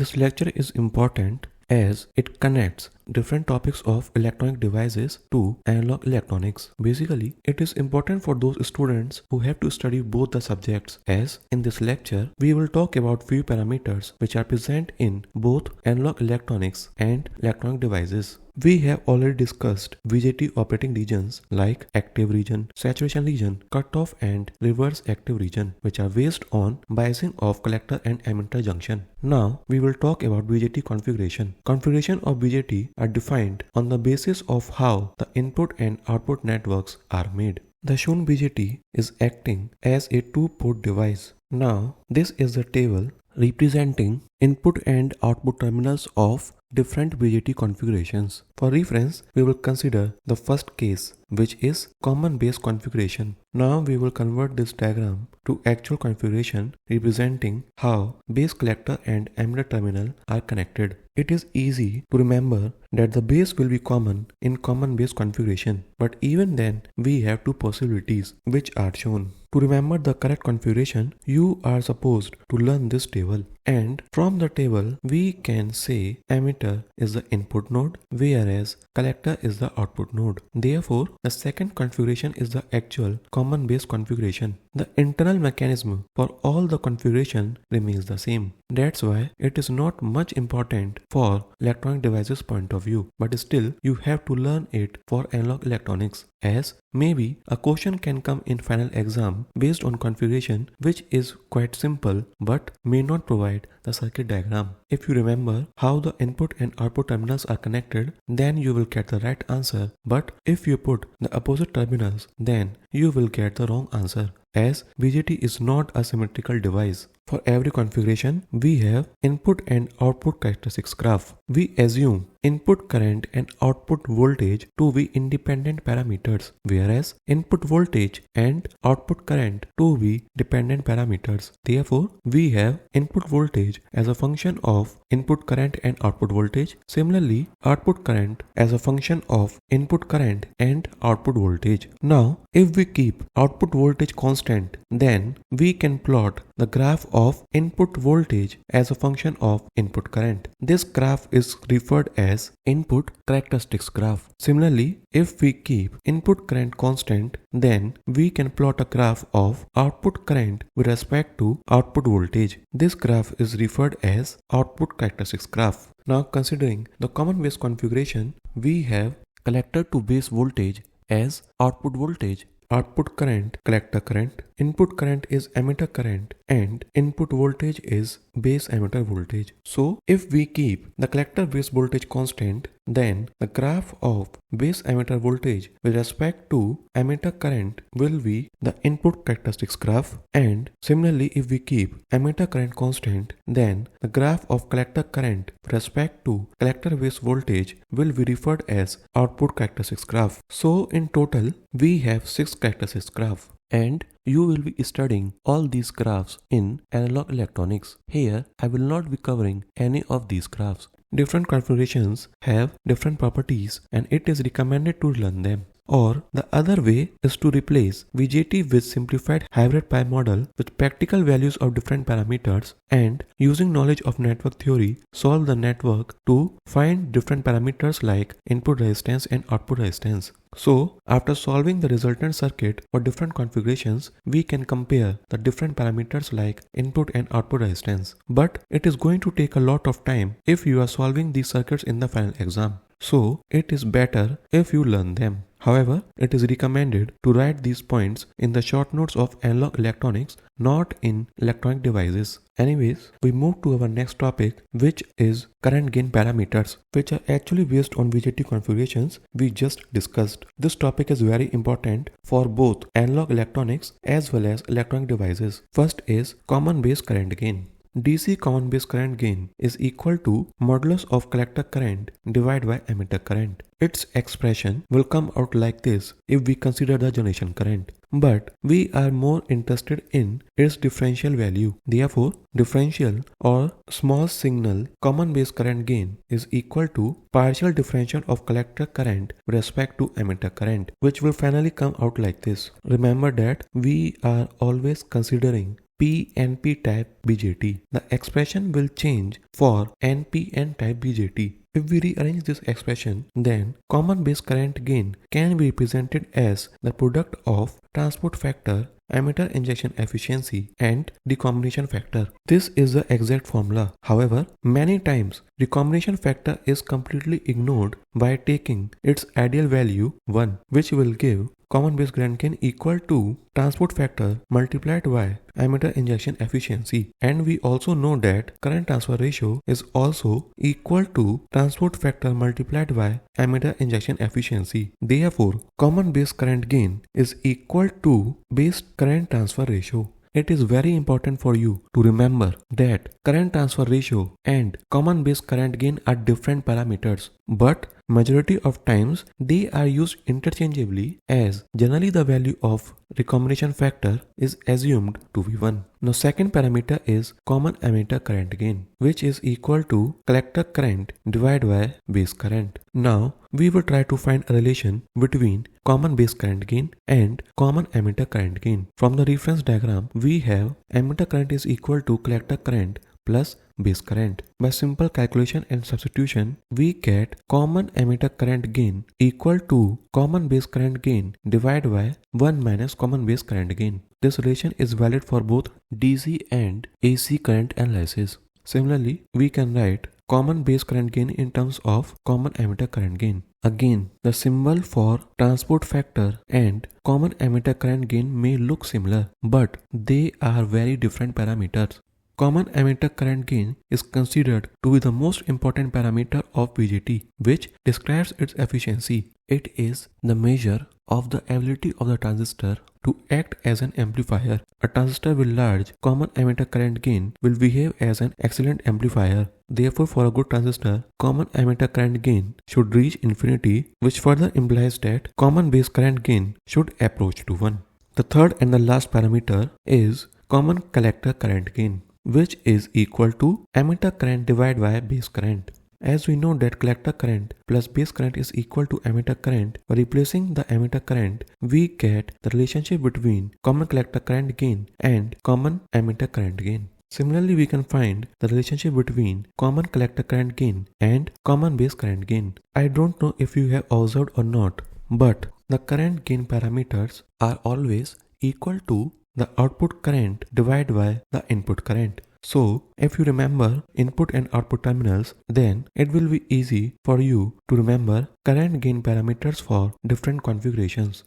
This lecture is important as it connects different topics of electronic devices to analog electronics. Basically, it is important for those students who have to study both the subjects, as in this lecture we will talk about few parameters which are present in both analog electronics and electronic devices. We have already discussed BJT operating regions like active region, saturation region, cutoff and reverse active region, which are based on biasing of collector and emitter junction. Now we will talk about BJT configuration. Configuration of BJT are defined on the basis of how the input and output networks are made. The shown BJT is acting as a two-port device. Now this is the table representing input and output terminals of different BJT configurations. For reference, we will consider the first case, which is common base configuration. Now we will convert this diagram to actual configuration representing how base collector and emitter terminal are connected. It is easy to remember that the base will be common in common base configuration, but even then we have two possibilities which are shown. To remember the correct configuration, you are supposed to learn this table, and from the table we can say emitter is the input node whereas collector is the output node. Therefore, the second configuration is the actual common base configuration. The internal mechanism for all the configuration remains the same. That's why it is not much important for electronic devices point of view, but still you have to learn it for analog electronics, as maybe a question can come in final exam based on configuration which is quite simple but may not provide the circuit diagram. If you remember how the input and output terminals are connected, then you will get the right answer, but if you put the opposite terminals, then you will get the wrong answer, as BJT is not a symmetrical device. For every configuration, we have input and output characteristics graph. We assume input current and output voltage to be independent parameters, whereas input voltage and output current to be dependent parameters. Therefore, we have input voltage as a function of input current and output voltage. Similarly, output current as a function of input current and output voltage. Now, if we keep output voltage constant, then we can plot the graph of input voltage as a function of input current. This graph is referred as input characteristics graph. Similarly, if we keep input current constant, then we can plot a graph of output current with respect to output voltage. This graph is referred as output characteristics graph. Now, considering the common base configuration, we have collector to base voltage as output voltage, output current collector current, input current is emitter current, and input voltage is base emitter voltage. So if we keep the collector base voltage constant, then the graph of base emitter voltage with respect to emitter current will be the input characteristics graph, and similarly if we keep emitter current constant, then the graph of collector current with respect to collector base voltage will be referred as output characteristics graph. So in total we have 6 characteristics graph, and you will be studying all these graphs in analog electronics. Here I will not be covering any of these graphs. Different configurations have different properties and it is recommended to learn them. Or the other way is to replace BJT with simplified hybrid pi model with practical values of different parameters, and using knowledge of network theory solve the network to find different parameters like input resistance and output resistance. So after solving the resultant circuit for different configurations, we can compare the different parameters like input and output resistance. But it is going to take a lot of time if you are solving these circuits in the final exam. So it is better if you learn them. However, it is recommended to write these points in the short notes of analog electronics, not in electronic devices. Anyways, we move to our next topic, which is current gain parameters, which are actually based on BJT configurations we just discussed. This topic is very important for both analog electronics as well as electronic devices. First is common base current gain. DC common base current gain is equal to modulus of collector current divided by emitter current. Its expression will come out like this if we consider the generation current, but we are more interested in its differential value. Therefore, differential or small signal common base current gain is equal to partial differential of collector current with respect to emitter current, which will finally come out like this. Remember that we are always considering PNP type BJT. The expression will change for NPN type BJT. If we rearrange this expression, then common base current gain can be represented as the product of transport factor, emitter injection efficiency, and recombination factor. This is the exact formula. However, many times recombination factor is completely ignored by taking its ideal value 1, which will give common base current gain equal to transport factor multiplied by emitter injection efficiency. And we also know that current transfer ratio is also equal to transport factor multiplied by emitter injection efficiency. Therefore, common base current gain is equal to base current transfer ratio. It is very important for you to remember that current transfer ratio and common base current gain are different parameters, but majority of times they are used interchangeably, as generally the value of recombination factor is assumed to be 1. Now second parameter is common emitter current gain, which is equal to collector current divided by base current. Now we will try to find a relation between common base current gain and common emitter current gain. From the reference diagram, we have emitter current is equal to collector current plus base current. By simple calculation and substitution, we get common emitter current gain equal to common base current gain divided by 1 minus common base current gain. This relation is valid for both DC and AC current analysis. Similarly, we can write common base current gain in terms of common emitter current gain. Again, the symbol for transport factor and common emitter current gain may look similar, but they are very different parameters. Common emitter current gain is considered to be the most important parameter of BJT, which describes its efficiency. It is the measure of the ability of the transistor to act as an amplifier. A transistor with large common emitter current gain will behave as an excellent amplifier. Therefore, for a good transistor, common emitter current gain should reach infinity, which further implies that common base current gain should approach to 1. The third and the last parameter is common collector current gain, which is equal to emitter current divided by base current. As we know that collector current plus base current is equal to emitter current, by replacing the emitter current, we get the relationship between common collector current gain and common emitter current gain. Similarly, we can find the relationship between common collector current gain and common base current gain. I don't know if you have observed or not, but the current gain parameters are always equal to the output current divided by the input current. So, if you remember input and output terminals, then it will be easy for you to remember current gain parameters for different configurations.